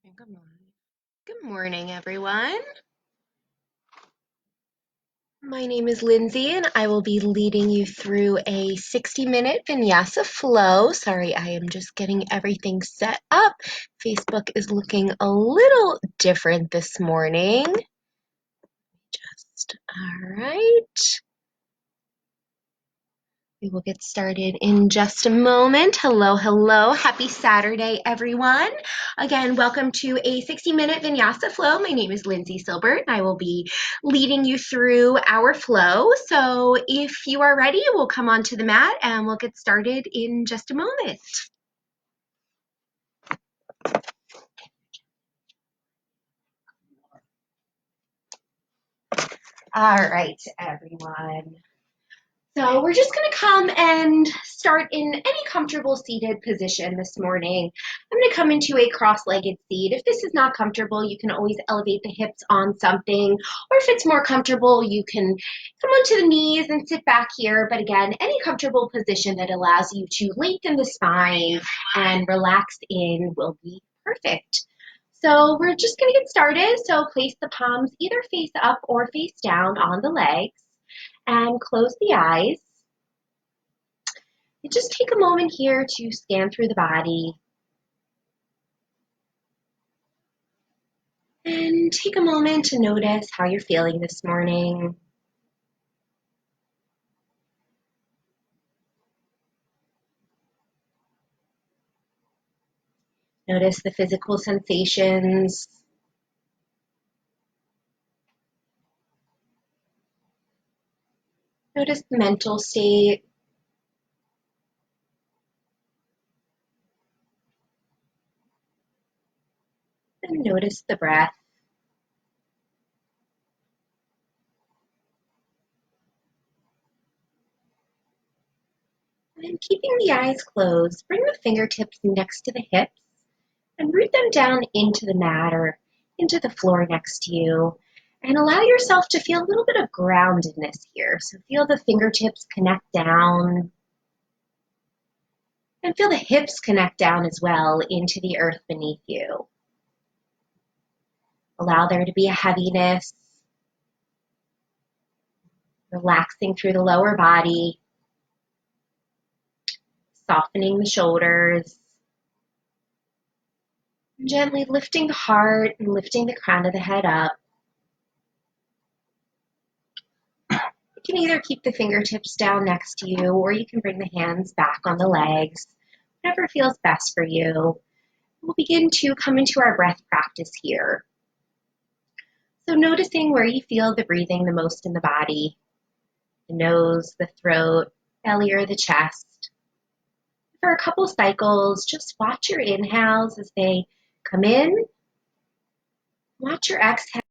Good morning. Good morning, everyone. My name is Lindsay, and I will be leading you through a 60-minute Vinyasa flow. Sorry, I am just getting everything set up. Facebook is looking a little different this morning. All right. We will get started in just a moment. Hello, hello. Happy Saturday, everyone. Again, welcome to a 60-minute Vinyasa flow. My name is Lindsay Silbert, and I will be leading you through our flow. So if you are ready, we'll come onto the mat and we'll get started in just a moment. All right, everyone. So we're just going to come and start in any comfortable seated position this morning. I'm going to come into a cross-legged seat. If this is not comfortable, you can always elevate the hips on something, or if it's more comfortable, you can come onto the knees and sit back here. But again, any comfortable position that allows you to lengthen the spine and relax in will be perfect. So we're just going to get started. So place the palms either face up or face down on the legs and close the eyes. And just take a moment here to scan through the body and take a moment to notice how you're feeling this morning. Notice the physical sensations. Notice the mental state. And notice the breath. And keeping the eyes closed, bring the fingertips next to the hips and root them down into the mat or into the floor next to you. And allow yourself to feel a little bit of groundedness here. So feel the fingertips connect down. And feel the hips connect down as well into the earth beneath you. Allow there to be a heaviness, relaxing through the lower body, softening the shoulders, gently lifting the heart and lifting the crown of the head up. You can either keep the fingertips down next to you or you can bring the hands back on the legs, whatever feels best for you. We'll begin to come into our breath practice here. So noticing where you feel the breathing the most in the body, the nose, the throat, belly, or the chest. For a couple cycles, just watch your inhales as they come in. Watch your exhale.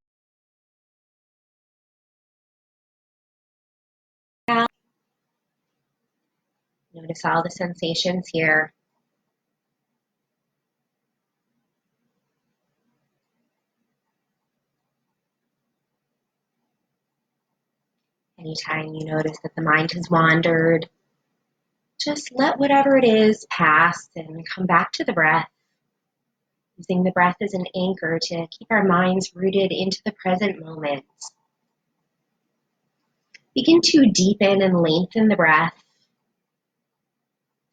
Notice all the sensations here. Anytime you notice that the mind has wandered, just let whatever it is pass and come back to the breath. Using the breath as an anchor to keep our minds rooted into the present moment. Begin to deepen and lengthen the breath.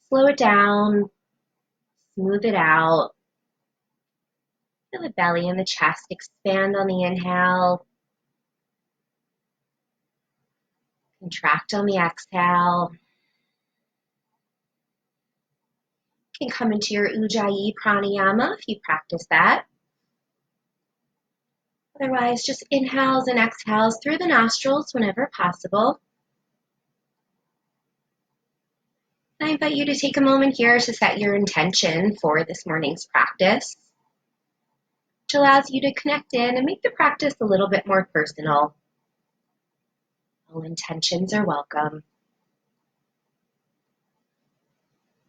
Slow it down, smooth it out. Feel the belly and the chest expand on the inhale. Contract on the exhale. You can come into your Ujjayi pranayama if you practice that. Otherwise, just inhales and exhales through the nostrils whenever possible. I invite you to take a moment here to set your intention for this morning's practice, which allows you to connect in and make the practice a little bit more personal. All intentions are welcome.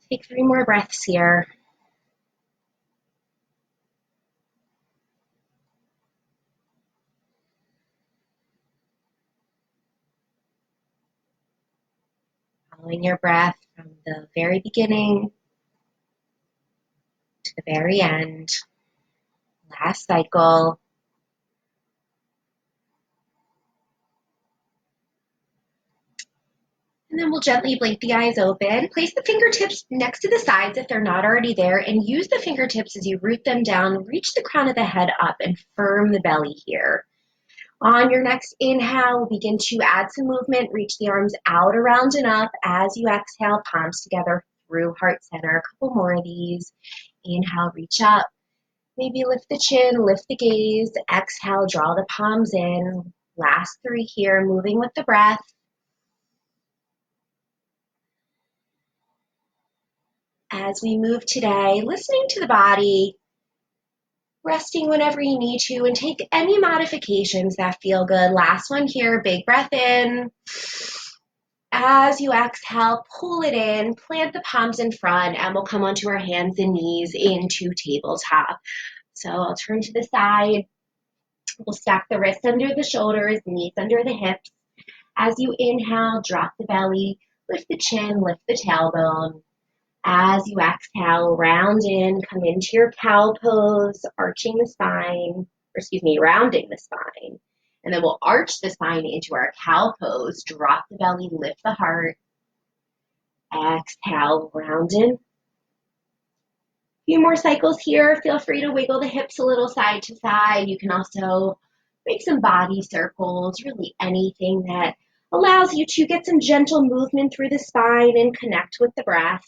Take 3 more breaths here. Following your breath from the very beginning to the very end. Last cycle. And then we'll gently blink the eyes open. Place the fingertips next to the sides if they're not already there, and use the fingertips as you root them down. Reach the crown of the head up and firm the belly here. On your next inhale, we'll begin to add some movement. Reach the arms out, around, and up. As you exhale, palms together through heart center. A couple more of these. Inhale, reach up. Maybe lift the chin, lift the gaze. Exhale, draw the palms in. Last 3 here, moving with the breath. As we move today, listening to the body, resting whenever you need to, and take any modifications that feel good. Last one here, big breath in. As you exhale, pull it in, plant the palms in front, and we'll come onto our hands and knees into tabletop. So I'll turn to the side. We'll stack the wrists under the shoulders, knees under the hips. As you inhale, drop the belly, lift the chin, lift the tailbone. As you exhale, round in, come into your cow pose, rounding the spine. And then we'll arch the spine into our cow pose, drop the belly, lift the heart. Exhale, round in. A few more cycles here. Feel free to wiggle the hips a little side to side. You can also make some body circles, really anything that allows you to get some gentle movement through the spine and connect with the breath.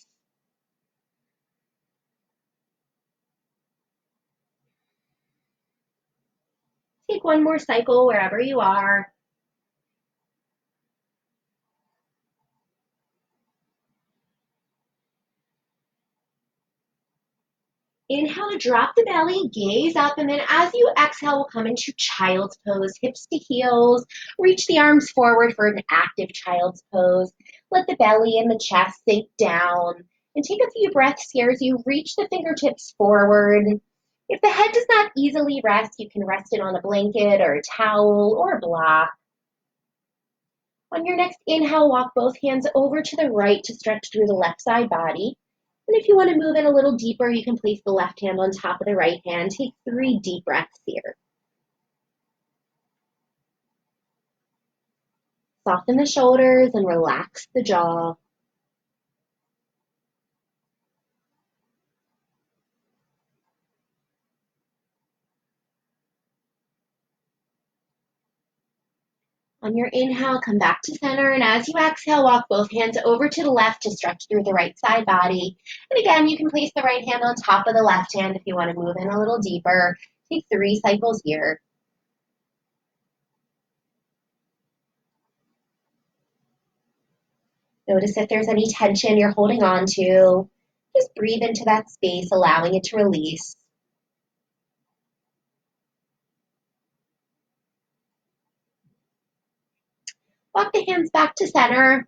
Take one more cycle wherever you are. Inhale to drop the belly, gaze up, and then as you exhale, we'll come into child's pose, hips to heels. Reach the arms forward for an active child's pose. Let the belly and the chest sink down. And take a few breaths here as you reach the fingertips forward. If the head does not easily rest, you can rest it on a blanket or a towel or a block. On your next inhale, walk both hands over to the right to stretch through the left side body. And if you want to move in a little deeper, you can place the left hand on top of the right hand. Take 3 deep breaths here. Soften the shoulders and relax the jaw. On your inhale, come back to center, and as you exhale, walk both hands over to the left to stretch through the right side body. And again, you can place the right hand on top of the left hand if you want to move in a little deeper. Take 3 cycles here. Notice if there's any tension you're holding on to. Just breathe into that space, allowing it to release. Walk the hands back to center.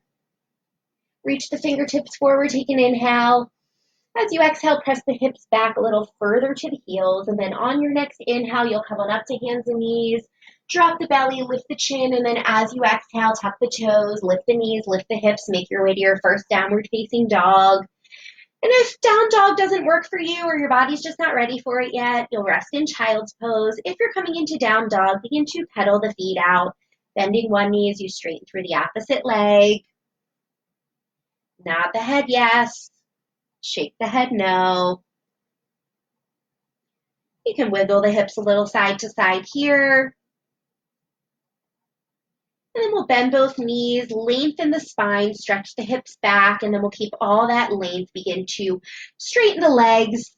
Reach the fingertips forward, take an inhale. As you exhale, press the hips back a little further to the heels. And then on your next inhale, you'll come on up to hands and knees. Drop the belly, lift the chin. And then as you exhale, tuck the toes, lift the knees, lift the hips, make your way to your first downward facing dog. And if down dog doesn't work for you or your body's just not ready for it yet, you'll rest in child's pose. If you're coming into down dog, begin to pedal the feet out. Bending one knee as you straighten through the opposite leg. Nod the head yes. Shake the head no. You can wiggle the hips a little side to side here. And then we'll bend both knees, lengthen the spine, stretch the hips back, and then we'll keep all that length. Begin to straighten the legs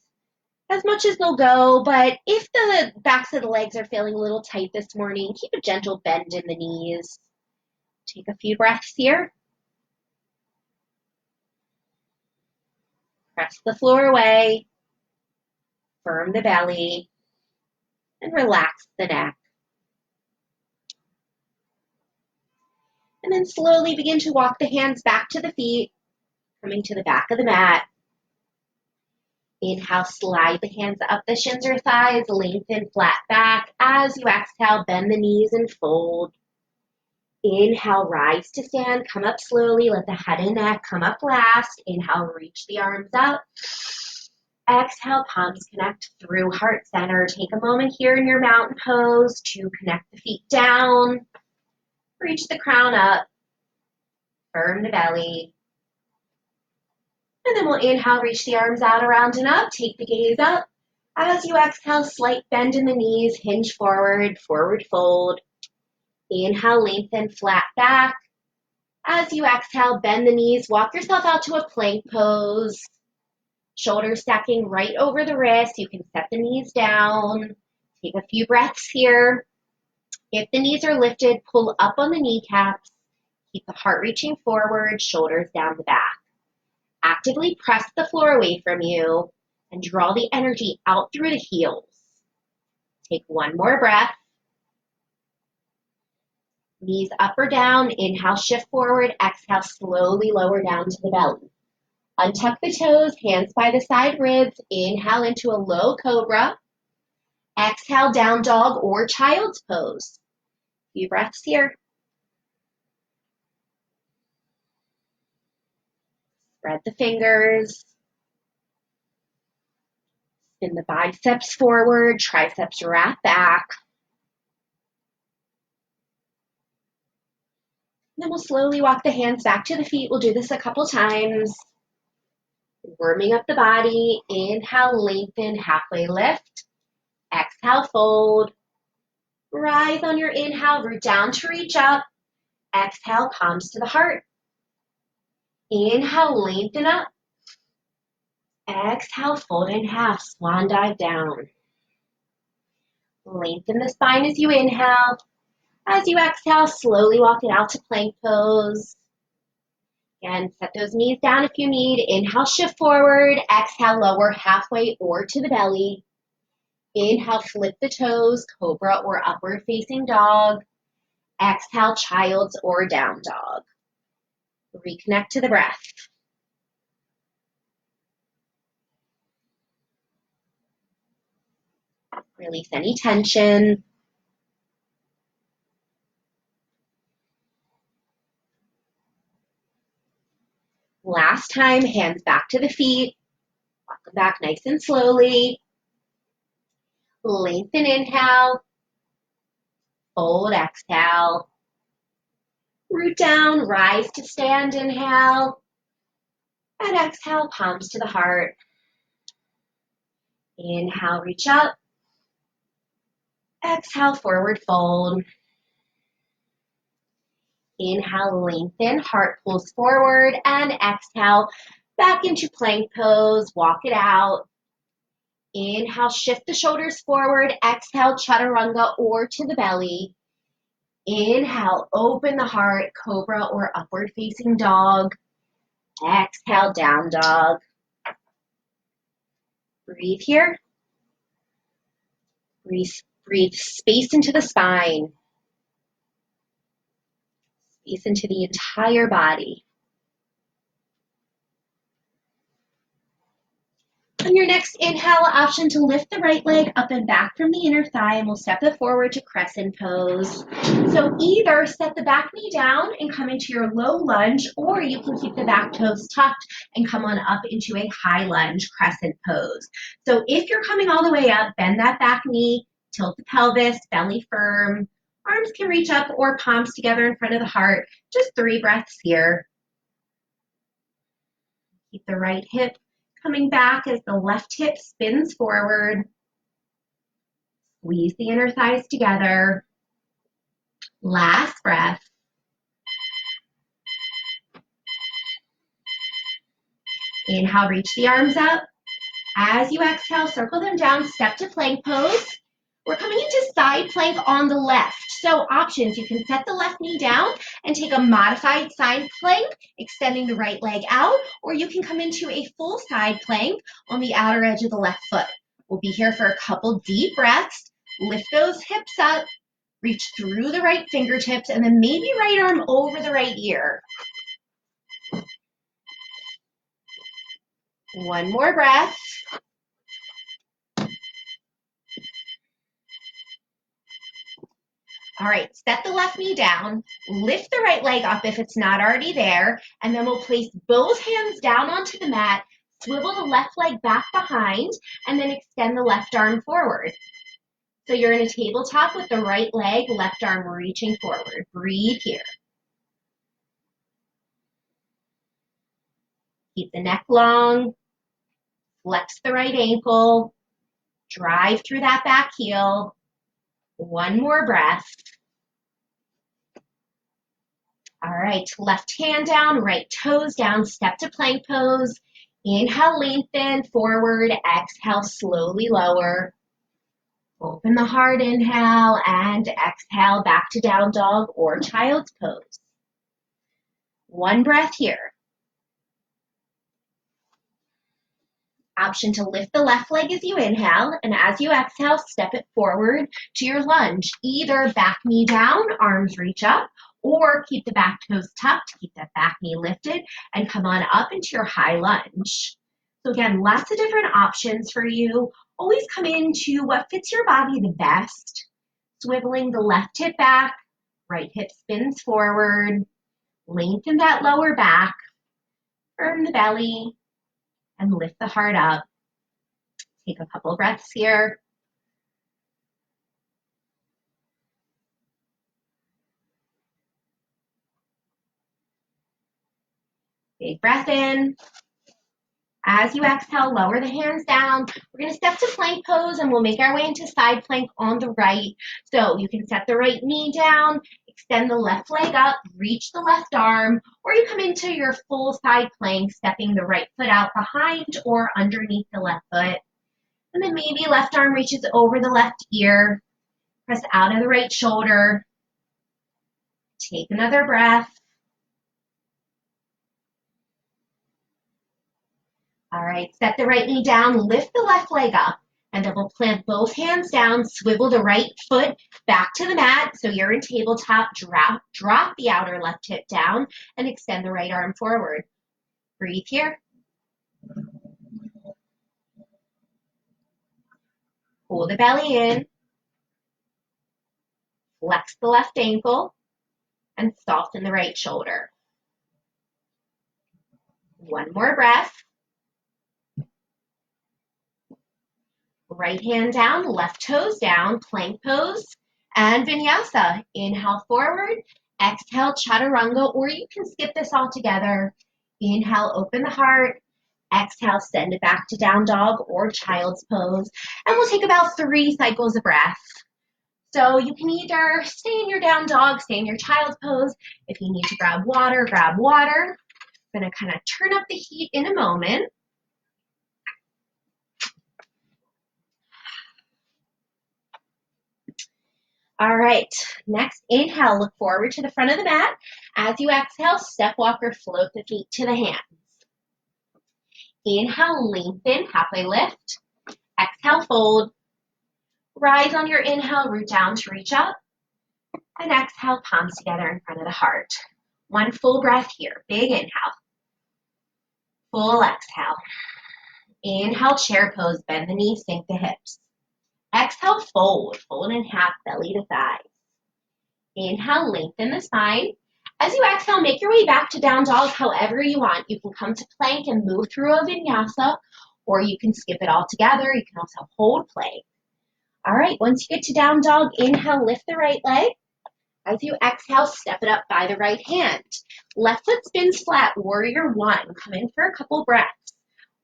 as much as they'll go, but if the backs of the legs are feeling a little tight this morning, keep a gentle bend in the knees. Take a few breaths here. Press the floor away, firm the belly, and relax the neck. And then slowly begin to walk the hands back to the feet, coming to the back of the mat. Inhale, slide the hands up the shins or thighs, lengthen flat back. As you exhale, bend the knees and fold. Inhale, rise to stand, come up slowly, let the head and neck come up last. Inhale, reach the arms up. Exhale, palms connect through heart center. Take a moment here in your mountain pose to connect the feet down. Reach the crown up. Firm the belly. And then we'll inhale, reach the arms out around and up. Take the gaze up. As you exhale, slight bend in the knees, hinge forward, forward fold. Inhale, lengthen, flat back. As you exhale, bend the knees, walk yourself out to a plank pose. Shoulders stacking right over the wrists. You can set the knees down. Take a few breaths here. If the knees are lifted, pull up on the kneecaps. Keep the heart reaching forward, shoulders down the back. Actively press the floor away from you and draw the energy out through the heels. Take one more breath. Knees up or down. Inhale, shift forward. Exhale, slowly lower down to the belly. Untuck the toes, hands by the side ribs. Inhale into a low cobra. Exhale, down dog or child's pose. Few breaths here. Spread the fingers. Spin the biceps forward, triceps wrap back. Then we'll slowly walk the hands back to the feet. We'll do this a couple times. Warming up the body. Inhale, lengthen, halfway lift. Exhale, fold. Rise on your inhale, root down to reach up. Exhale, palms to the heart. Inhale, lengthen up. Exhale, fold in half, swan dive down. Lengthen the spine as you inhale. As you exhale, slowly walk it out to plank pose. Again, set those knees down if you need. Inhale, shift forward. Exhale, lower halfway or to the belly. Inhale, flip the toes, cobra or upward facing dog. Exhale, child's or down dog. Reconnect to the breath. Release any tension. Last time, hands back to the feet. Walk them back nice and slowly. Lengthen, inhale. Fold, exhale. Root down, rise to stand, inhale. And exhale, palms to the heart. Inhale, reach up. Exhale, forward fold. Inhale, lengthen, heart pulls forward, and exhale, back into plank pose, walk it out. Inhale, shift the shoulders forward, exhale, chaturanga or to the belly. Inhale, open the heart, cobra or upward facing dog. Exhale, down dog. Breathe here. Breathe space into the spine. Space into the entire body. On your next inhale, option to lift the right leg up and back from the inner thigh, and we'll step it forward to crescent pose. So either set the back knee down and come into your low lunge, or you can keep the back toes tucked and come on up into a high lunge crescent pose. So if you're coming all the way up, bend that back knee, tilt the pelvis, belly firm. Arms can reach up or palms together in front of the heart. Just 3 breaths here. Keep the right hip coming back as the left hip spins forward. Squeeze the inner thighs together. Last breath. Inhale, reach the arms up. As you exhale, circle them down, step to plank pose. We're coming into side plank on the left. So options, you can set the left knee down and take a modified side plank, extending the right leg out, or you can come into a full side plank on the outer edge of the left foot. We'll be here for a couple deep breaths. Lift those hips up, reach through the right fingertips, and then maybe right arm over the right ear. One more breath. All right, step the left knee down, lift the right leg up if it's not already there, and then we'll place both hands down onto the mat, Swivel the left leg back behind and then extend the left arm forward. So you're in a tabletop with the right leg, left arm reaching forward. Breathe here. Keep the neck long. Flex the right ankle. Drive through that back heel. One more breath. All right, left hand down, right toes down, step to plank pose. Inhale, lengthen, forward. Exhale, slowly lower. Open the heart, inhale, and exhale back to down dog or child's pose. One breath here. Option to lift the left leg as you inhale, and as you exhale, step it forward to your lunge. Either back knee down, arms reach up, or keep the back toes tucked, keep that back knee lifted, and come on up into your high lunge. So again, lots of different options for you. Always come into what fits your body the best. Swiveling the left hip back, right hip spins forward, lengthen that lower back, firm the belly, and lift the heart up. Take a couple breaths here. Big breath in. As you exhale, lower the hands down. We're going to step to plank pose and we'll make our way into side plank on the right. So you can set the right knee down, extend the left leg up, reach the left arm, or you come into your full side plank, stepping the right foot out behind or underneath the left foot. And then maybe left arm reaches over the left ear. Press out of the right shoulder. Take another breath. All right, set the right knee down, lift the left leg up, and then we'll plant both hands down, swivel the right foot back to the mat. So you're in tabletop, drop the outer left hip down, and extend the right arm forward. Breathe here. Pull the belly in. Flex the left ankle, and soften the right shoulder. One more breath. Right hand down, left toes down, plank pose, and vinyasa. Inhale forward, exhale chaturanga, or you can skip this all together. Inhale, open the heart. Exhale, send it back to down dog or child's pose. And we'll take about 3 cycles of breath. So you can either stay in your down dog, stay in your child's pose. If you need to grab water, grab water. I'm going to kind of turn up the heat in a moment. All right, next inhale, look forward to the front of the mat. As you exhale, step walk or float the feet to the hands. Inhale, lengthen, halfway lift. Exhale, fold. Rise on your inhale, root down to reach up. And exhale, palms together in front of the heart. One full breath here. Big inhale. Full exhale. Inhale, chair pose, bend the knees, sink the hips. Exhale, fold in half, belly to thighs. Inhale, lengthen the spine. As you exhale, make your way back to down dog however you want. You can come to plank and move through a vinyasa, or you can skip it all together. You can also hold plank. All right, once you get to down dog, inhale, lift the right leg. As you exhale, step it up by the right hand. Left foot spins flat, warrior one. Come in for a couple breaths.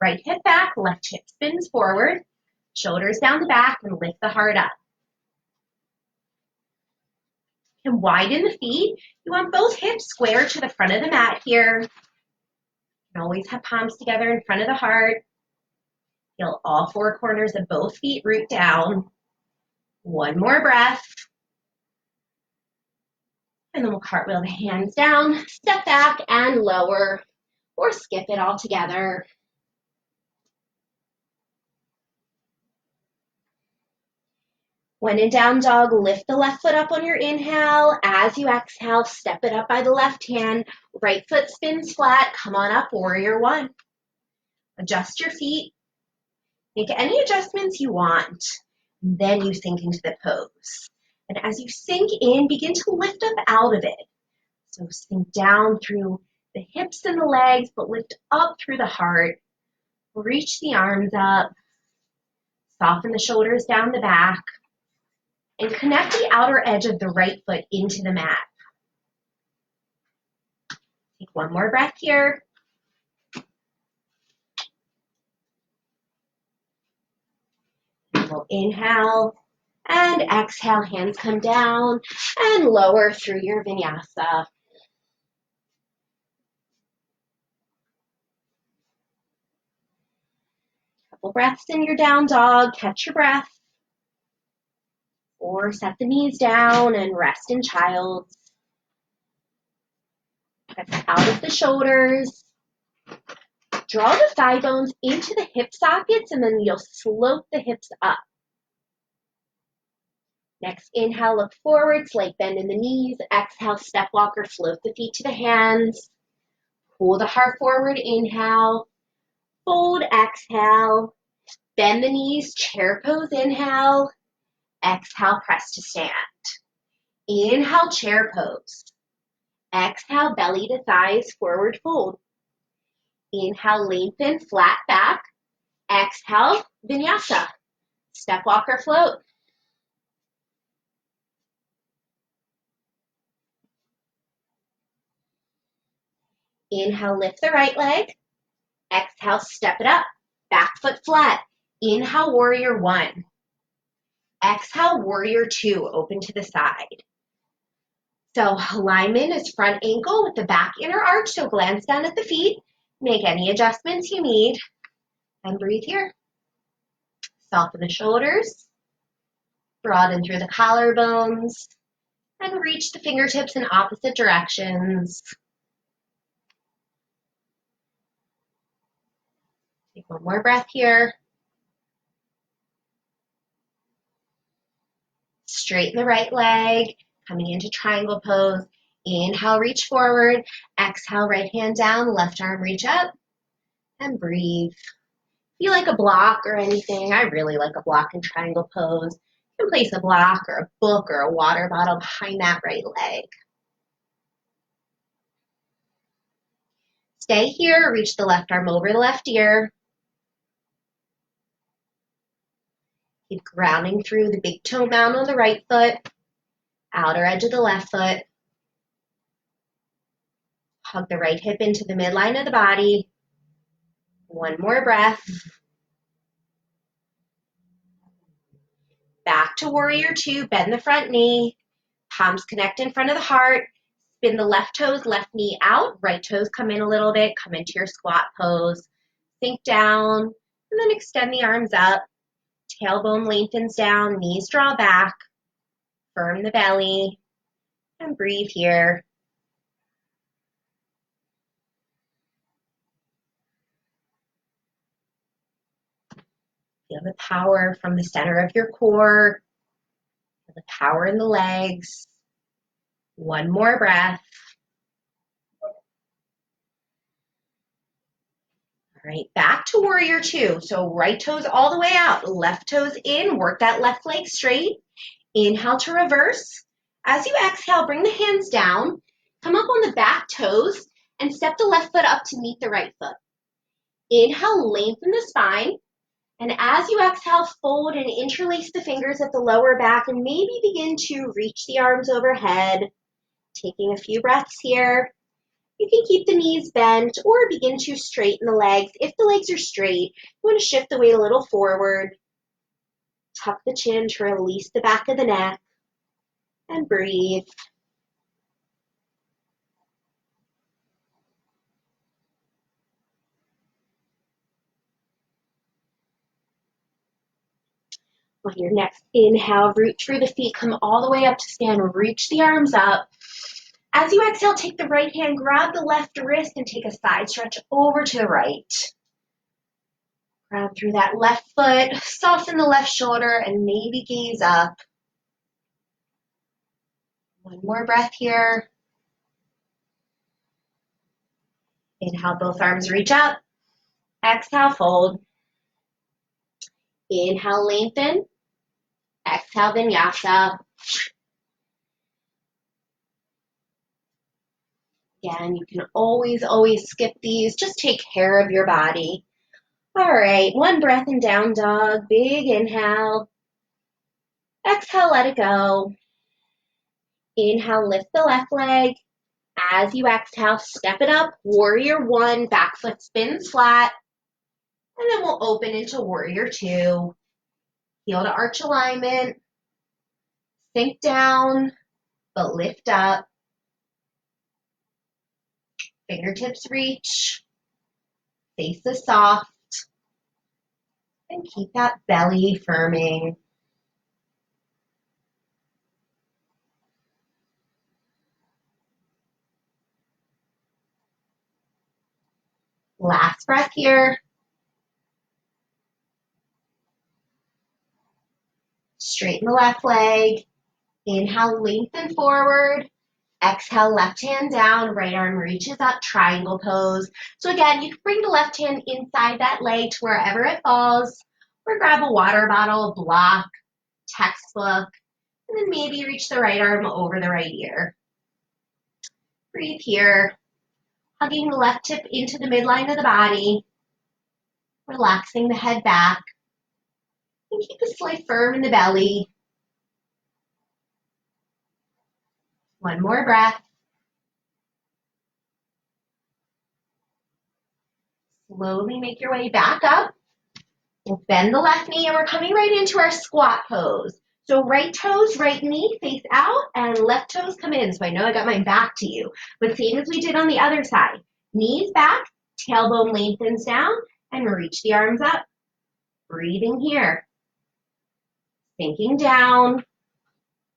Right hip back, left hip spins forward. Shoulders down the back and lift the heart up. And widen the feet. You want both hips square to the front of the mat here. You can always have palms together in front of the heart. Feel all 4 corners of both feet root down. One more breath. And then we'll cartwheel the hands down, step back and lower, or skip it all together. When in down dog, lift the left foot up on your inhale. As you exhale, step it up by the left hand. Right foot spins flat. Come on up, warrior one. Adjust your feet. Make any adjustments you want. Then you sink into the pose. And as you sink in, begin to lift up out of it. So sink down through the hips and the legs, but lift up through the heart. Reach the arms up. Soften the shoulders down the back. And connect the outer edge of the right foot into the mat. Take one more breath here. We'll inhale and exhale, hands come down and lower through your vinyasa. Couple breaths in your down dog, catch your breath. Or set the knees down and rest in child's. Press out of the shoulders. Draw the thigh bones into the hip sockets and then you'll slope the hips up. Next inhale, look forward, slight bend in the knees. Exhale, step walk or float the feet to the hands. Pull the heart forward, inhale. Fold, exhale. Bend the knees, chair pose, inhale. Exhale, press to stand. Inhale, chair pose. Exhale, belly to thighs, forward fold. Inhale, lengthen, flat back. Exhale, vinyasa. Step walk or float. Inhale, lift the right leg. Exhale, step it up. Back foot flat. Inhale, warrior one. Exhale, warrior two, open to the side. So alignment is front ankle with the back inner arch, so glance down at the feet. Make any adjustments you need. And breathe here. Soften the shoulders. Broaden through the collarbones. And reach the fingertips in opposite directions. Take one more breath here. Straighten the right leg, coming into triangle pose. Inhale, reach forward. Exhale, right hand down, left arm reach up. And breathe. If you like a block or anything, I really like a block in triangle pose. You can place a block or a book or a water bottle behind that right leg. Stay here, reach the left arm over the left ear. Keep grounding through the big toe mound on the right foot, outer edge of the left foot. Hug the right hip into the midline of the body. One more breath. Back to warrior two, bend the front knee. Palms connect in front of the heart. Spin the left toes, left knee out. Right toes come in a little bit. Come into your squat pose. Sink down, and then extend the arms up. Tailbone lengthens down, knees draw back. Firm the belly, and breathe here. Feel the power from the center of your core. Feel the power in the legs. One more breath. All right, back to warrior two. So right toes all the way out, left toes in, work that left leg straight. Inhale to reverse. As you exhale, bring the hands down, come up on the back toes, and step the left foot up to meet the right foot. Inhale, lengthen the spine. And as you exhale, fold and interlace the fingers at the lower back and maybe begin to reach the arms overhead. Taking a few breaths here. You can keep the knees bent or begin to straighten the legs. If the legs are straight, you want to shift the weight a little forward. Tuck the chin to release the back of the neck. And breathe. On your next inhale, root through the feet, come all the way up to stand, reach the arms up. As you exhale, take the right hand, grab the left wrist, and take a side stretch over to the right. Ground through that left foot, soften the left shoulder, and maybe gaze up. One more breath here. Inhale, both arms reach up. Exhale, fold. Inhale, lengthen. Exhale, vinyasa. Again, you can always skip these. Just take care of your body. All right, one breath in down dog, big inhale. Exhale, let it go. Inhale, lift the left leg. As you exhale, step it up, warrior one, back foot spins flat. And then we'll open into warrior two. Heel to arch alignment. Sink down, but lift up. Fingertips reach. Face is soft. And keep that belly firming. Last breath here. Straighten the left leg. Inhale, lengthen forward. Exhale, left hand down, right arm reaches up, triangle pose. So again, you can bring the left hand inside that leg to wherever it falls, or grab a water bottle, block, textbook, and then maybe reach the right arm over the right ear. Breathe here, hugging the left hip into the midline of the body, relaxing the head back, and keep the slight firm in the belly. One more breath. Slowly make your way back up. We'll bend the left knee and we're coming right into our squat pose. So right toes, right knee face out and left toes come in. So I know I got my back to you, but same as we did on the other side. Knees back, tailbone lengthens down and reach the arms up. Breathing here. Sinking down,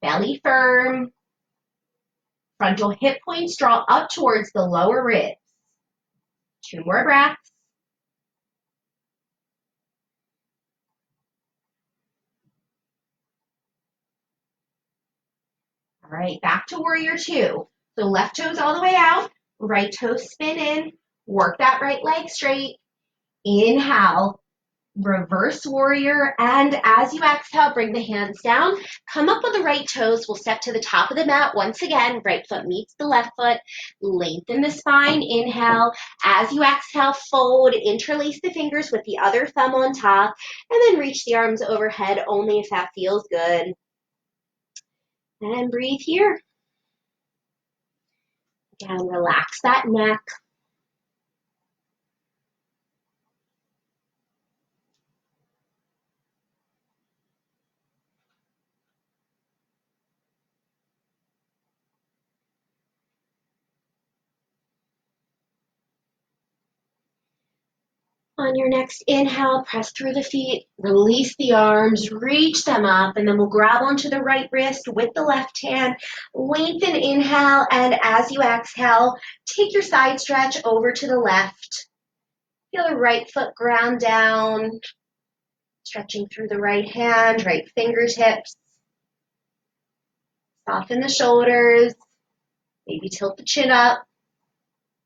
belly firm. Frontal hip points draw up towards the lower ribs. 2 more breaths. All right, back to warrior two. So left toes all the way out, right toes spin in, work that right leg straight. Inhale, reverse warrior, and as you exhale, bring the hands down. Come up with the right toes. We'll step to the top of the mat. Once again, right foot meets the left foot. Lengthen the spine. Inhale. As you exhale, fold. Interlace the fingers with the other thumb on top, and then reach the arms overhead only if that feels good. And breathe here. Again, relax that neck. On your next inhale, press through the feet, release the arms, reach them up, and then we'll grab onto the right wrist with the left hand. Lengthen, inhale, and as you exhale, take your side stretch over to the left. Feel the right foot ground down, stretching through the right hand, right fingertips. Soften the shoulders, maybe tilt the chin up.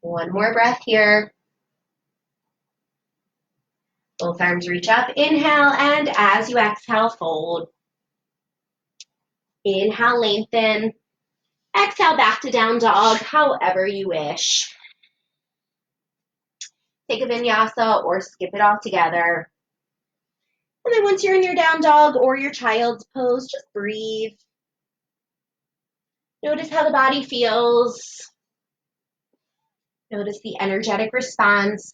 One more breath here. Both arms reach up, inhale, and as you exhale, fold. Inhale, lengthen. Exhale, back to down dog, however you wish. Take a vinyasa or skip it all together. And then once you're in your down dog or your child's pose, just breathe. Notice how the body feels. Notice the energetic response.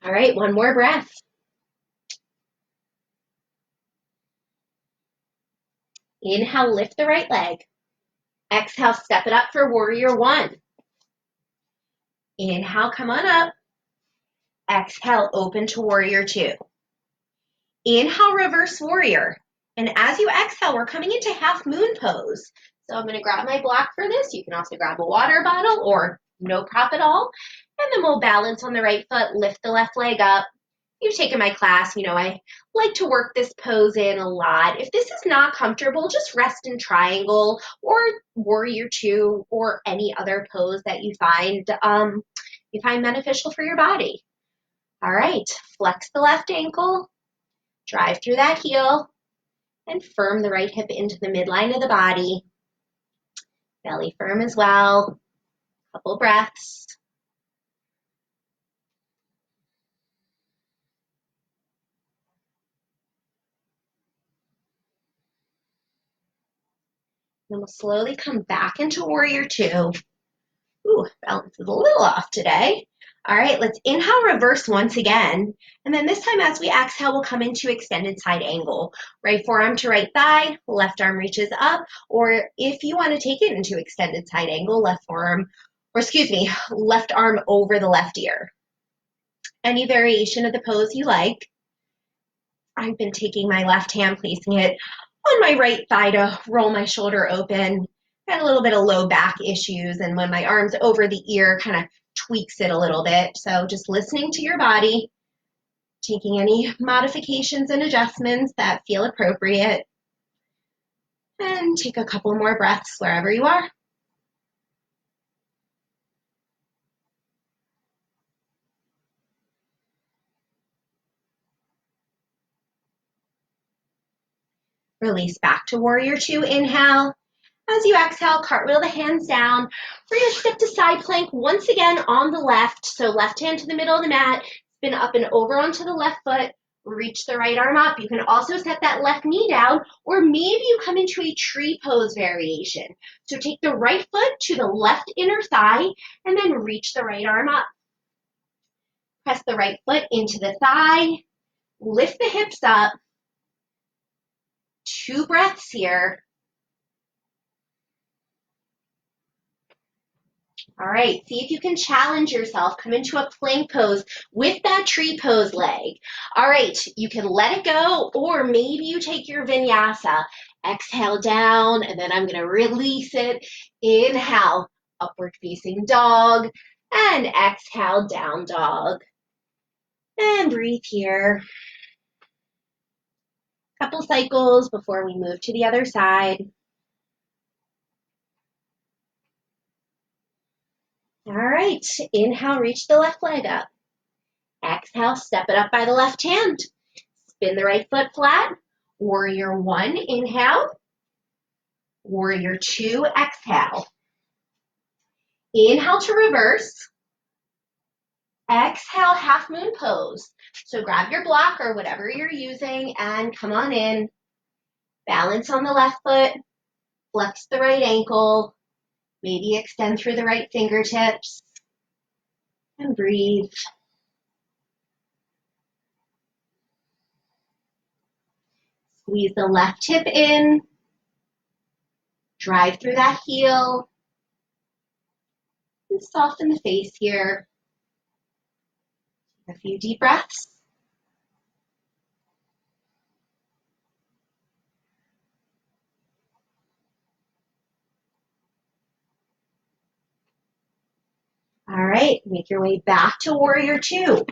All right, one more breath. Inhale, lift the right leg. Exhale, step it up for warrior one. Inhale, come on up. Exhale, open to warrior two. Inhale, reverse warrior. And as you exhale, we're coming into half moon pose. So I'm going to grab my block for this. You can also grab a water bottle or no prop at all. And then we'll balance on the right foot, lift the left leg up. You've taken my class, you know I like to work this pose in a lot. If this is not comfortable, just rest in triangle or warrior two or any other pose that you find beneficial for your body. All right, flex the left ankle, drive through that heel, And firm the right hip into the midline of the body. Belly firm as well. Couple breaths. Then we'll slowly come back into warrior two. Ooh, balance is a little off today. All right, let's inhale, reverse once again. And then this time as we exhale, we'll come into extended side angle. Right forearm to right thigh, left arm reaches up, or if you want to take it into extended side angle, left arm over the left ear. Any variation of the pose you like. I've been taking my left hand, placing it on my right thigh to roll my shoulder open. Got a little bit of low back issues, and when my arm's over the ear, kind of tweaks it a little bit. So just listening to your body, taking any modifications and adjustments that feel appropriate, and take a couple more breaths wherever you are. Release back to warrior two, inhale. As you exhale, cartwheel the hands down. We're going to step to side plank once again on the left. So left hand to the middle of the mat, spin up and over onto the left foot, reach the right arm up. You can also set that left knee down, or maybe you come into a tree pose variation. So take the right foot to the left inner thigh and then reach the right arm up. Press the right foot into the thigh, lift the hips up. 2 breaths here. All right, see if you can challenge yourself. Come into a plank pose with that tree pose leg. All right, you can let it go, or maybe you take your vinyasa. Exhale down, and then I'm going to release it. Inhale, upward facing dog, and exhale, down dog. And breathe here. Couple cycles before we move to the other side. All right, inhale, reach the left leg up. Exhale, step it up by the left hand. Spin the right foot flat. Warrior one, inhale. Warrior two, exhale. Inhale to reverse. Exhale, half moon pose. So grab your block or whatever you're using and come on in. Balance on the left foot. Flex the right ankle. Maybe extend through the right fingertips. And breathe. Squeeze the left hip in. Drive through that heel. And soften the face here. A few deep breaths. All right, make your way back to warrior two.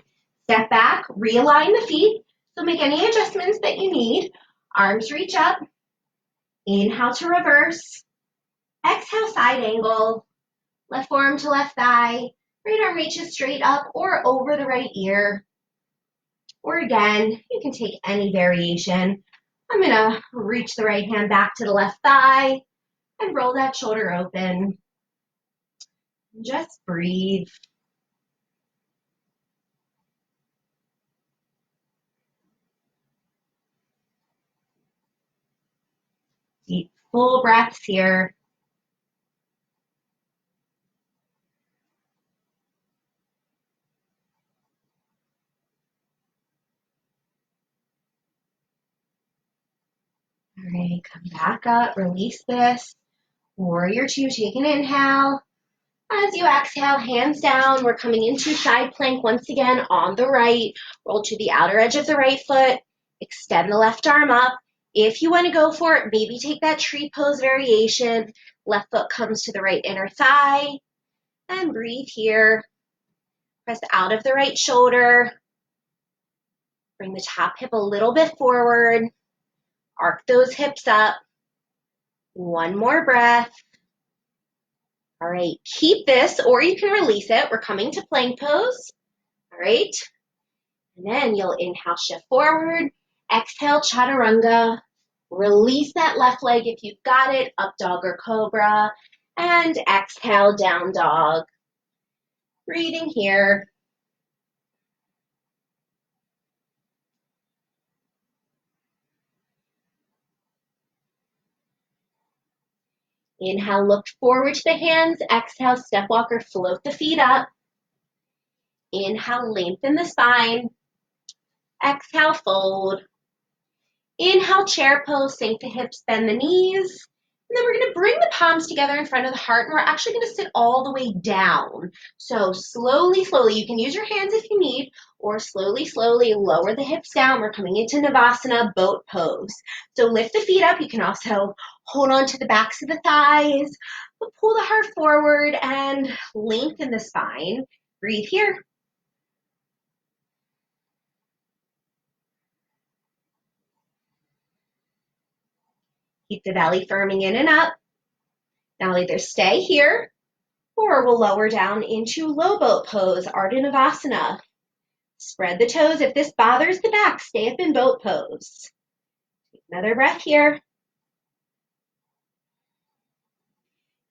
Step back, realign the feet. So make any adjustments that you need. Arms reach up. Inhale to reverse. Exhale, side angle. Left forearm to left thigh. Right arm reaches straight up or over the right ear. Or again, you can take any variation. I'm going to reach the right hand back to the left thigh and roll that shoulder open. Just breathe. Deep, full breaths here. All right, come back up, release this. Warrior two, take an inhale. As you exhale, hands down, we're coming into side plank once again on the right. Roll to the outer edge of the right foot. Extend the left arm up. If you want to go for it, maybe take that tree pose variation. Left foot comes to the right inner thigh. And breathe here. Press out of the right shoulder. Bring the top hip a little bit forward. Arc those hips up. One more breath. All right, keep this, or you can release it. We're coming to plank pose. All right, and then you'll inhale, shift forward. Exhale, chaturanga. Release that left leg if you've got it, up dog or cobra, and exhale, down dog. Breathing here. Inhale, look forward to the hands. Exhale, step walk or float the feet up. Inhale, lengthen the spine. Exhale, fold. Inhale, chair pose, sink the hips, bend the knees. And then we're going to bring the palms together in front of the heart, and we're actually going to sit all the way down. So slowly, slowly, you can use your hands if you need, or slowly, slowly lower the hips down. We're coming into Navasana, boat pose. So lift the feet up. You can also hold on to the backs of the thighs, but pull the heart forward and lengthen the spine. Breathe here. Keep the belly firming in and up. Now either stay here or we'll lower down into low boat pose, Ardha Navasana. Spread the toes. If this bothers the back, stay up in boat pose. Take another breath here.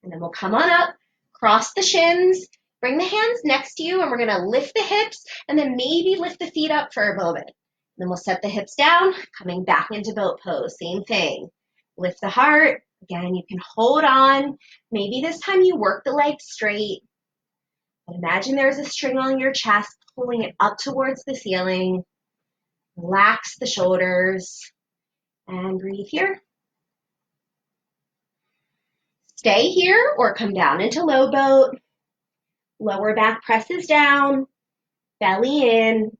And then we'll come on up, cross the shins, bring the hands next to you, and we're going to lift the hips and then maybe lift the feet up for a moment. And then we'll set the hips down, coming back into boat pose. Same thing. Lift the heart. Again, you can hold on. Maybe this time you work the legs straight. But imagine there's a string on your chest, pulling it up towards the ceiling. Relax the shoulders and breathe here. Stay here or come down into low boat. Lower back presses down, belly in.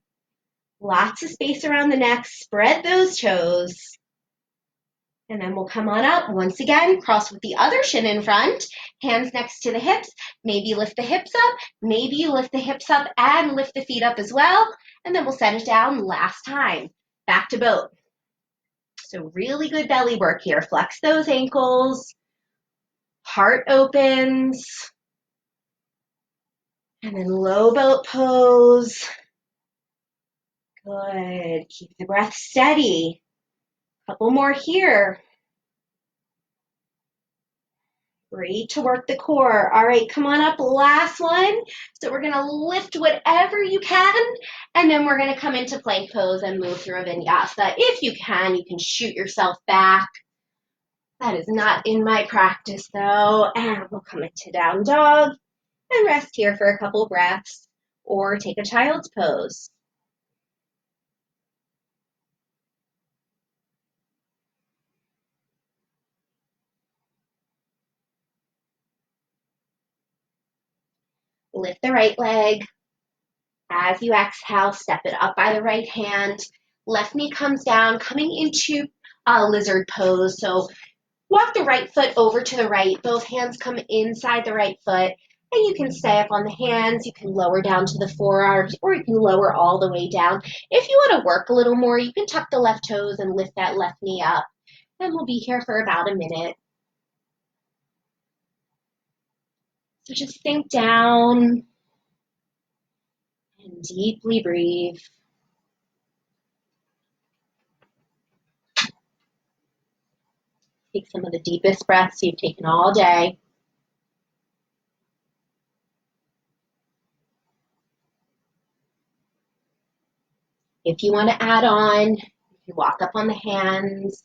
Lots of space around the neck. Spread those toes. And then we'll come on up. Once again, cross with the other shin in front. Hands next to the hips. Maybe lift the hips up. Maybe you lift the hips up and lift the feet up as well. And then we'll set it down last time. Back to boat. So really good belly work here. Flex those ankles. Heart opens. And then low boat pose. Good. Keep the breath steady. Couple more here. Great to work the core. All right, come on up. Last one. So we're going to lift whatever you can, and then we're going to come into plank pose and move through a vinyasa. If you can shoot yourself back. That is not in my practice, though. And we'll come into down dog and rest here for a couple breaths, or take a child's pose. Lift the right leg. As you exhale, step it up by the right hand. Left knee comes down, coming into lizard pose. So walk the right foot over to the right. Both hands come inside the right foot. And you can stay up on the hands. You can lower down to the forearms, or you can lower all the way down. If you want to work a little more, you can tuck the left toes and lift that left knee up. And we'll be here for about a minute. So just sink down and deeply breathe. Take some of the deepest breaths you've taken all day. If you want to add on, you can walk up on the hands,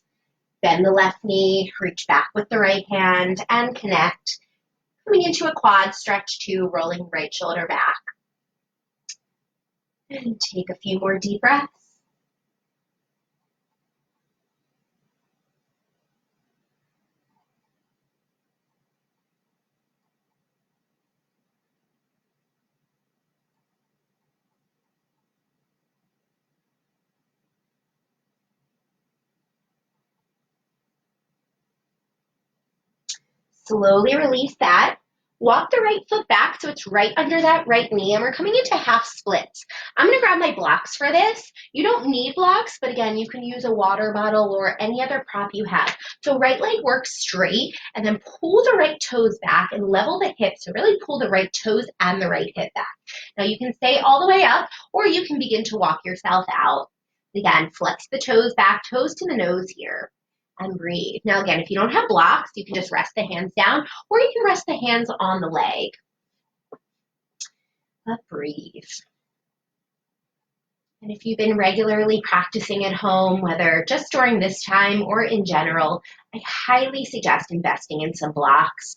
bend the left knee, reach back with the right hand, and connect. Coming into a quad stretch too, rolling right shoulder back. And take a few more deep breaths. Slowly release that. Walk the right foot back so it's right under that right knee, and we're coming into half splits. I'm going to grab my blocks for this. You don't need blocks, but again, you can use a water bottle or any other prop you have. So right leg works straight, and then pull the right toes back and level the hips. So really pull the right toes and the right hip back. Now you can stay all the way up, or you can begin to walk yourself out. Again, flex the toes back, toes to the nose here. and breathe. Now again, if you don't have blocks, you can just rest the hands down, or you can rest the hands on the leg. But breathe. And if you've been regularly practicing at home, whether just during this time or in general, I highly suggest investing in some blocks.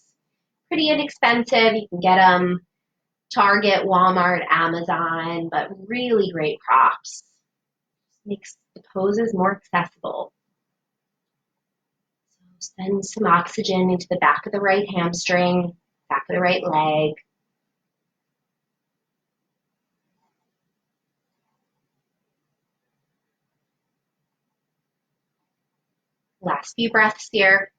Pretty inexpensive. You can get them Target, Walmart, Amazon, but really great props. Makes the poses more accessible. So send some oxygen into the back of the right hamstring, back of the right leg. Last few breaths here.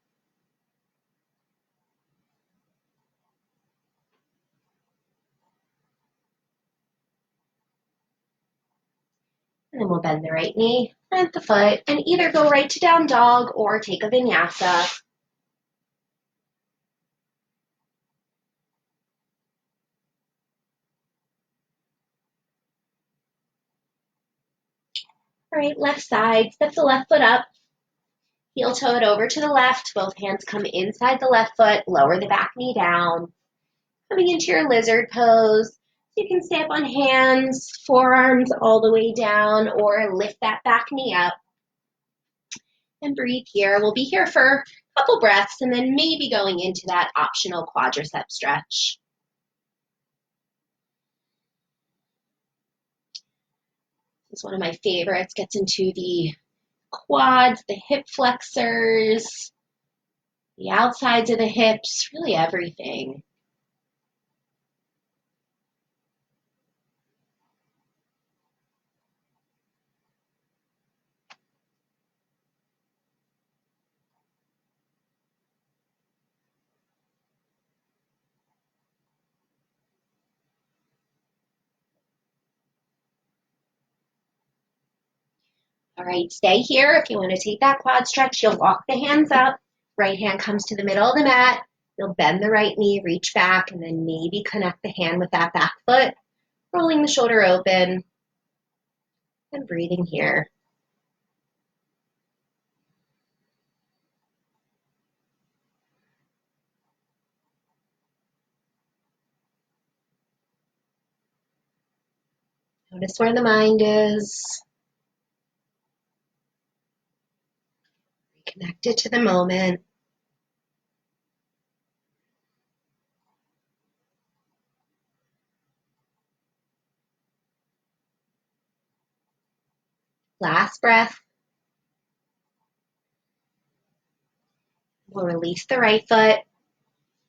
And then we'll bend the right knee, plant the foot, and either go right to down dog or take a vinyasa. All right, left side, step the left foot up, heel toe it over to the left, both hands come inside the left foot, lower the back knee down. Coming into your lizard pose, you can stay up on hands, forearms all the way down, or lift that back knee up. And breathe here. We'll be here for a couple breaths and then maybe going into that optional quadricep stretch. This is one of my favorites, gets into the quads, the hip flexors, the outsides of the hips, really everything. All right, stay here. If you want to take that quad stretch, you'll walk the hands up. Right hand comes to the middle of the mat. You'll bend the right knee, reach back, and then maybe connect the hand with that back foot, rolling the shoulder open and breathing here. Notice where the mind is. Reconnect it to the moment. Last breath. We'll release the right foot,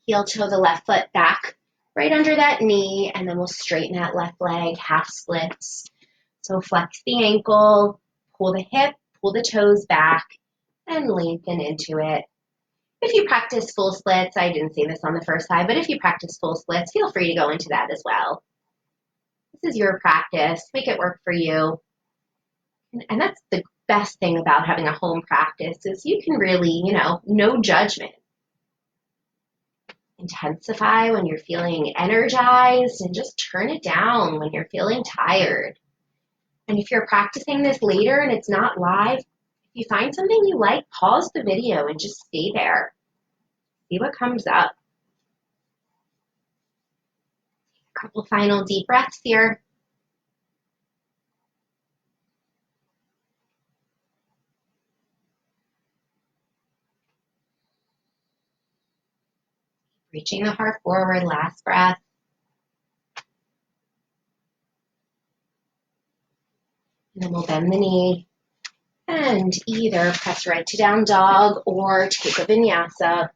heel toe the left foot back right under that knee, and then we'll straighten that left leg, half splits. So flex the ankle, pull the hip, pull the toes back, and lengthen into it. If you practice full splits, I didn't say this on the first side, but if you practice full splits, feel free to go into that as well. This is your practice. Make it work for you. And that's the best thing about having a home practice is you can really, no judgment. Intensify when you're feeling energized and just turn it down when you're feeling tired. And if you're practicing this later and it's not live, if you find something you like, pause the video and just stay there. See what comes up. A couple final deep breaths here. Reaching the heart forward, last breath. And then we'll bend the knee and either press right to down dog or take a vinyasa.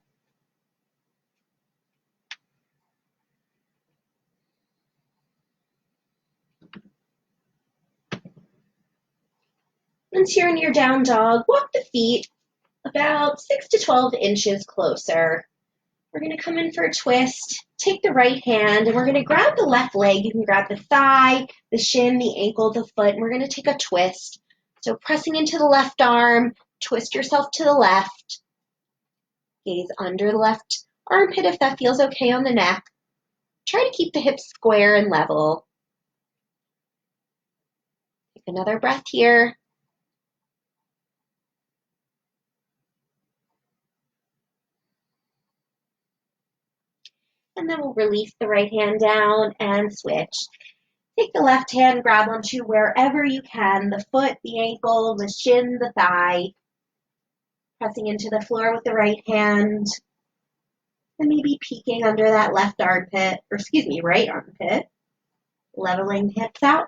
Once you're in your down dog, walk the feet about 6 to 12 inches closer. We're going to come in for a twist, take the right hand, and we're going to grab the left leg. You can grab the thigh, the shin, the ankle, the foot, and we're going to take a twist. So pressing into the left arm, twist yourself to the left. Gaze under the left armpit if that feels okay on the neck. Try to keep the hips square and level. Take another breath here. And then we'll release the right hand down and switch. Take the left hand, grab onto wherever you can, the foot, the ankle, the shin, the thigh. Pressing into the floor with the right hand. And maybe peeking under that left armpit, or excuse me, right armpit. Leveling the hips out.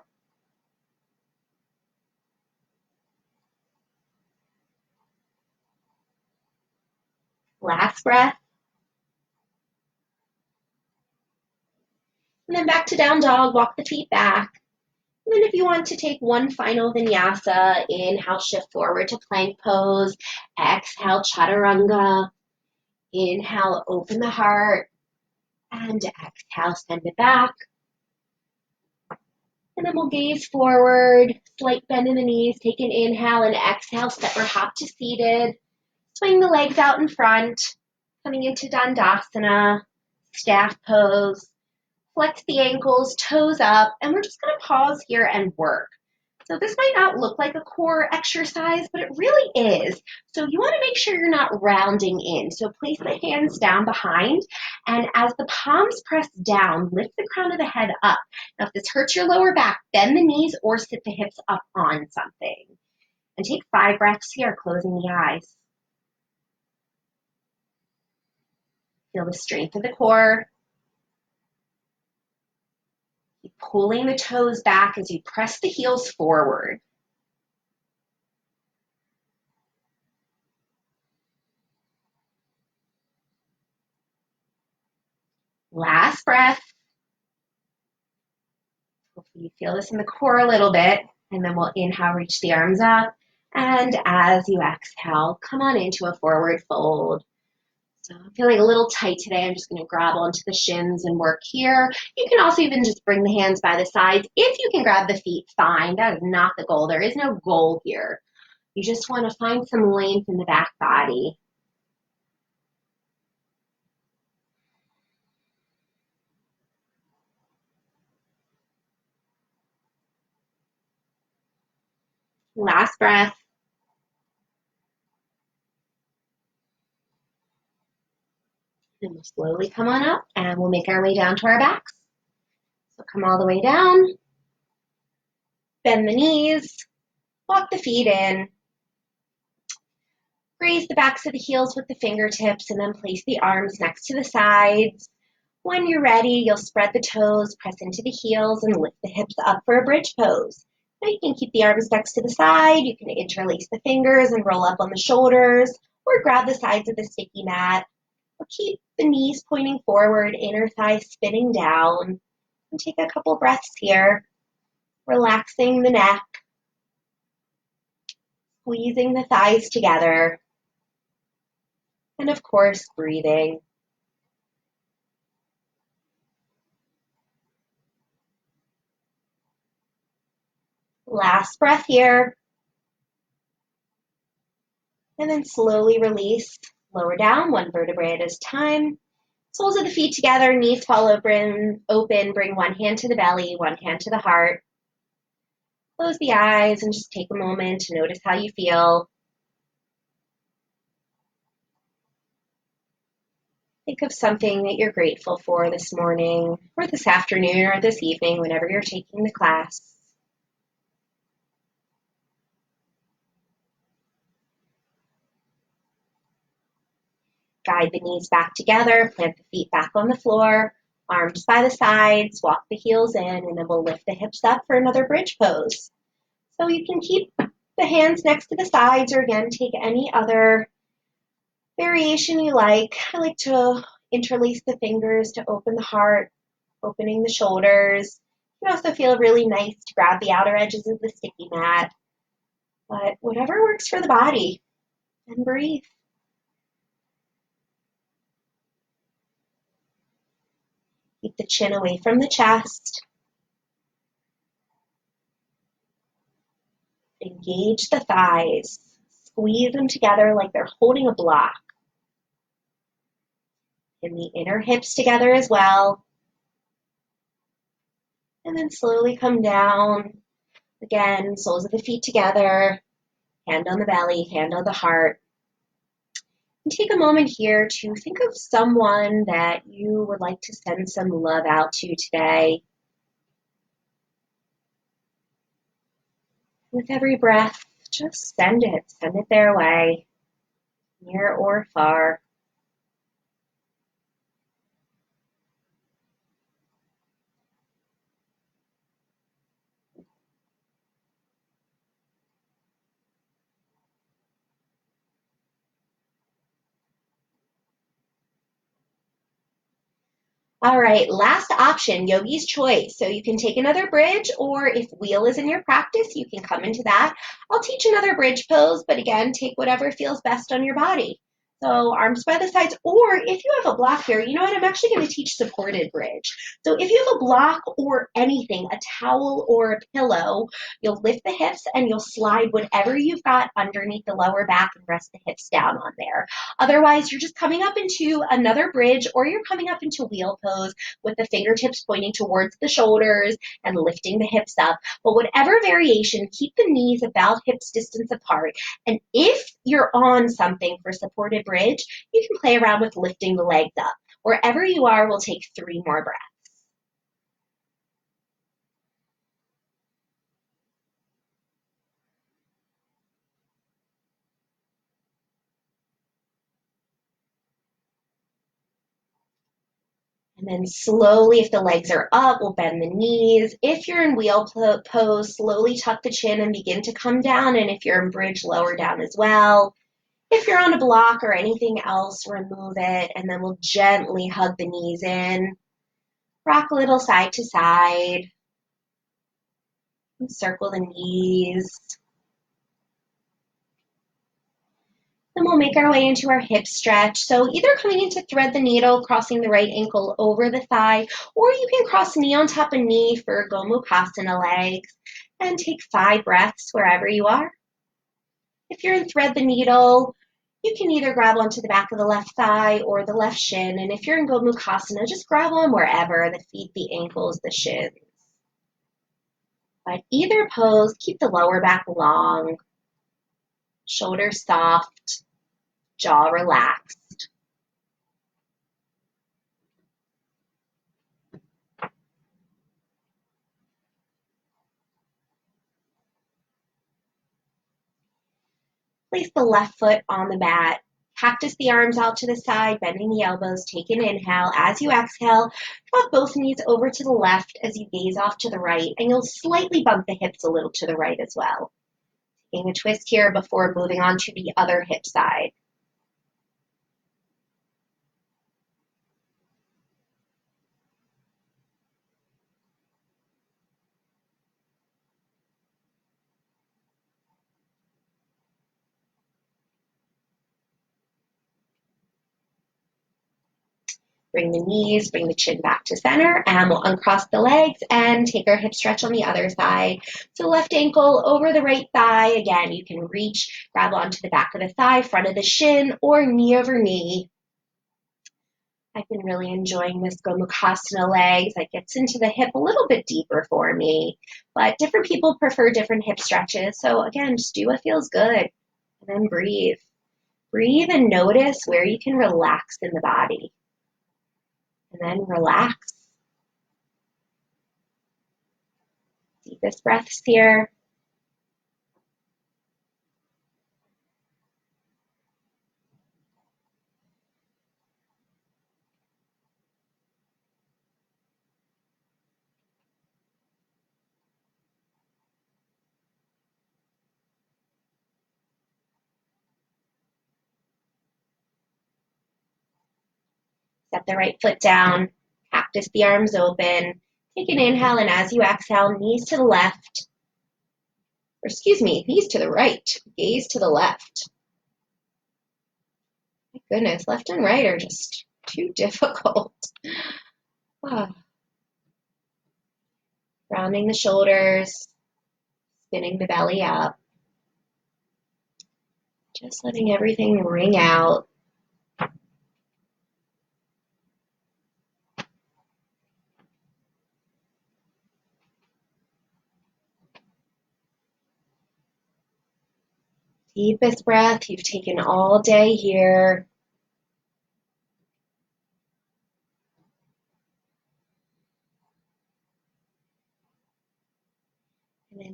Last breath. And then back to down dog, walk the feet back. And then if you want to take one final vinyasa, inhale, shift forward to plank pose. Exhale, chaturanga. Inhale, open the heart. And exhale, send it back. And then we'll gaze forward, slight bend in the knees. Take an inhale and exhale, step or hop to seated. Swing the legs out in front, coming into Dandasana, staff pose. Flex the ankles, toes up, and we're just going to pause here and work. So this might not look like a core exercise, but it really is. So you want to make sure you're not rounding in. So place the hands down behind, and as the palms press down, lift the crown of the head up. Now if this hurts your lower back, bend the knees or sit the hips up on something. And take 5 breaths here, closing the eyes. Feel the strength of the core. Keep pulling the toes back as you press the heels forward. Last breath. Hopefully you feel this in the core a little bit. And then we'll inhale, reach the arms up. And as you exhale, come on into a forward fold. So I'm feeling a little tight today. I'm just going to grab onto the shins and work here. You can also even just bring the hands by the sides. If you can grab the feet, fine. That is not the goal. There is no goal here. You just want to find some length in the back body. Last breath. And we'll slowly come on up and we'll make our way down to our backs. So come all the way down. Bend the knees. Walk the feet in. Raise the backs of the heels with the fingertips and then place the arms next to the sides. When you're ready, you'll spread the toes, press into the heels, and lift the hips up for a bridge pose. Now you can keep the arms next to the side. You can interlace the fingers and roll up on the shoulders, or grab the sides of the sticky mat. Or keep the knees pointing forward, inner thighs spinning down. And take a couple breaths here, relaxing the neck, squeezing the thighs together, and of course, breathing. Last breath here. And then slowly release. Lower down, one vertebrae at a time. Soles of the feet together, knees fall open. Bring one hand to the belly, one hand to the heart. Close the eyes and just take a moment to notice how you feel. Think of something that you're grateful for this morning, or this afternoon, or this evening, whenever you're taking the class. Guide the knees back together, plant the feet back on the floor, arms by the sides, walk the heels in, and then we'll lift the hips up for another bridge pose. So you can keep the hands next to the sides, or again, take any other variation you like. I like to interlace the fingers to open the heart, opening the shoulders. You can also feel really nice to grab the outer edges of the sticky mat. But whatever works for the body. And breathe. Keep the chin away from the chest. Engage the thighs. Squeeze them together like they're holding a block. And the inner hips together as well. And then slowly come down. Again, soles of the feet together. Hand on the belly, hand on the heart. And take a moment here to think of someone that you would like to send some love out to today. With every breath, just send it their way, near or far. All right, last option, yogi's choice. So you can take another bridge, or if wheel is in your practice, you can come into that. I'll teach another bridge pose, but again, take whatever feels best on your body. So arms by the sides, or if you have a block here, you know what, I'm actually going to teach supported bridge. So if you have a block or anything, a towel or a pillow, you'll lift the hips and you'll slide whatever you've got underneath the lower back and rest the hips down on there. Otherwise, you're just coming up into another bridge, or you're coming up into wheel pose with the fingertips pointing towards the shoulders and lifting the hips up. But whatever variation, keep the knees about hips distance apart. And if you're on something for supported bridge, you can play around with lifting the legs up. Wherever you are, we'll take 3 more breaths. And then slowly, if the legs are up, we'll bend the knees. If you're in wheel pose, slowly tuck the chin and begin to come down. And if you're in bridge, lower down as well. If you're on a block or anything else, remove it. And then we'll gently hug the knees in. Rock a little side to side. And circle the knees. Then we'll make our way into our hip stretch. So either coming into thread the needle, crossing the right ankle over the thigh, or you can cross knee on top of knee for Gomukhasana legs. And take 5 breaths wherever you are. If you're in thread the needle, you can either grab onto the back of the left thigh or the left shin. And if you're in Gomukhasana, just grab on wherever, the feet, the ankles, the shins. But either pose, keep the lower back long, shoulders soft, jaw relaxed. Place the left foot on the mat. Cactus the arms out to the side, bending the elbows. Take an inhale. As you exhale, drop both knees over to the left as you gaze off to the right, and you'll slightly bump the hips a little to the right as well. Taking a twist here before moving on to the other hip side. Bring the knees, bring the chin back to center, and we'll uncross the legs and take our hip stretch on the other side. So left ankle over the right thigh. Again, you can reach, grab onto the back of the thigh, front of the shin, or knee over knee. I've been really enjoying this Gomukhasana legs. It gets into the hip a little bit deeper for me, but different people prefer different hip stretches. So again, just do what feels good and then breathe. Breathe and notice where you can relax in the body. And then relax. Deepest breaths here. Set the right foot down. Cactus the arms open. Take an inhale, and as you exhale, knees to the left. Or excuse me, knees to the right. Gaze to the left. My goodness, left and right are just too difficult. Rounding the shoulders, spinning the belly up. Just letting everything ring out. Deepest breath you've taken all day here.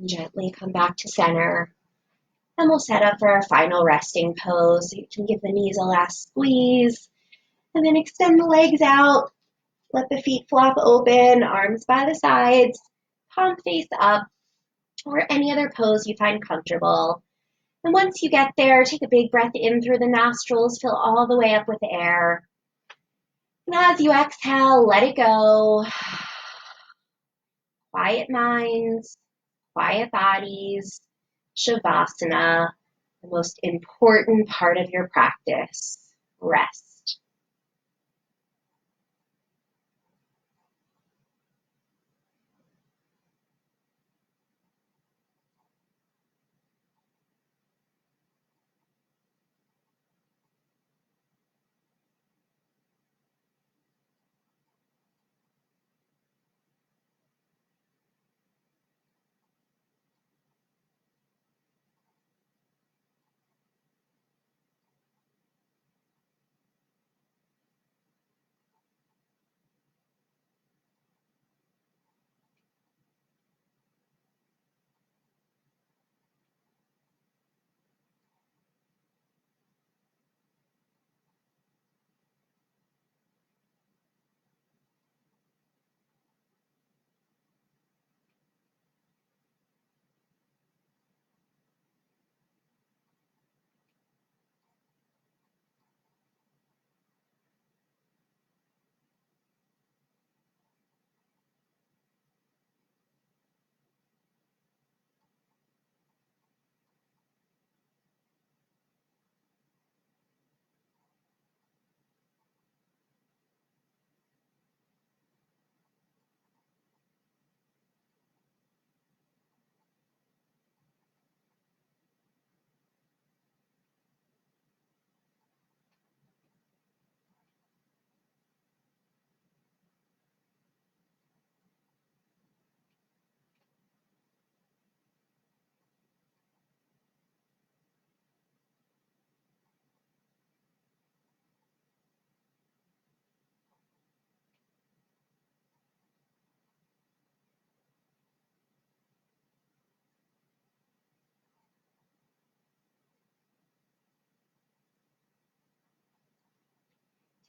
And gently come back to center. And we'll set up for our final resting pose. So you can give the knees a last squeeze. And then extend the legs out. Let the feet flop open, arms by the sides, palm face up, or any other pose you find comfortable. And once you get there, take a big breath in through the nostrils, fill all the way up with air. And as you exhale, let it go. Quiet minds, quiet bodies, Shavasana, the most important part of your practice, rest.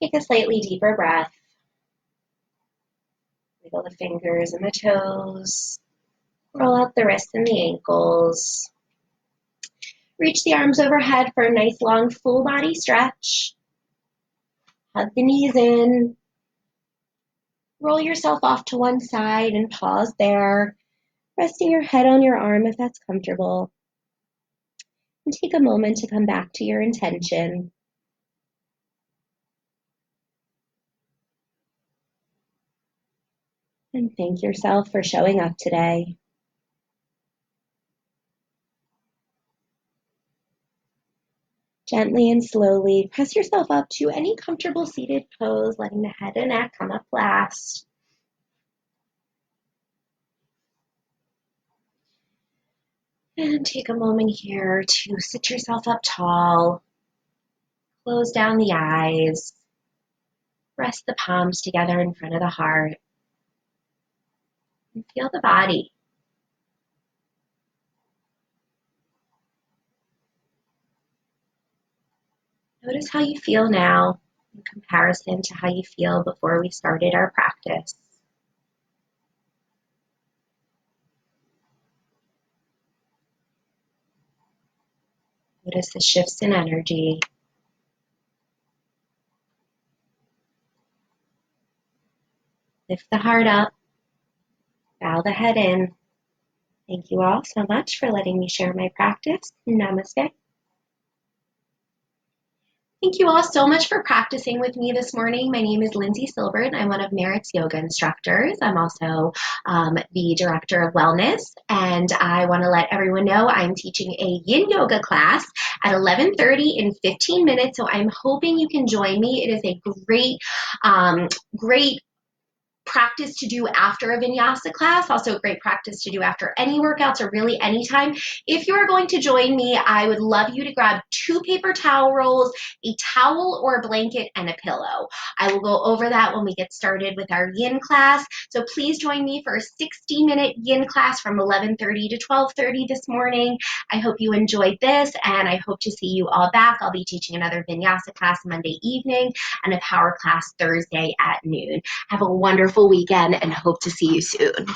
Take a slightly deeper breath. Wiggle the fingers and the toes. Roll out the wrists and the ankles. Reach the arms overhead for a nice long full body stretch. Hug the knees in. Roll yourself off to one side and pause there, resting your head on your arm if that's comfortable. And take a moment to come back to your intention. And thank yourself for showing up today. Gently and slowly press yourself up to any comfortable seated pose, letting the head and neck come up last. And take a moment here to sit yourself up tall. Close down the eyes. Rest the palms together in front of the heart. And feel the body. Notice how you feel now in comparison to how you feel before we started our practice. Notice the shifts in energy. Lift the heart up. Bow the head in. Thank you all so much for letting me share my practice. Namaste. Thank you all so much for practicing with me this morning. My name is Lindsay Silbert. I'm one of Merritt's yoga instructors. I'm also the director of wellness, and I want to let everyone know I'm teaching a yin yoga class at 11:30 in 15 minutes, so I'm hoping you can join me. It is a great practice to do after a vinyasa class, also a great practice to do after any workouts or really anytime. If you are going to join me, I would love you to grab 2 paper towel rolls, a towel or a blanket, and a pillow. I will go over that when we get started with our yin class. So please join me for a 60-minute yin class from 11:30 to 12:30 this morning. I hope you enjoyed this, and I hope to see you all back. I'll be teaching another vinyasa class Monday evening and a power class Thursday at noon. Have a wonderful weekend and hope to see you soon.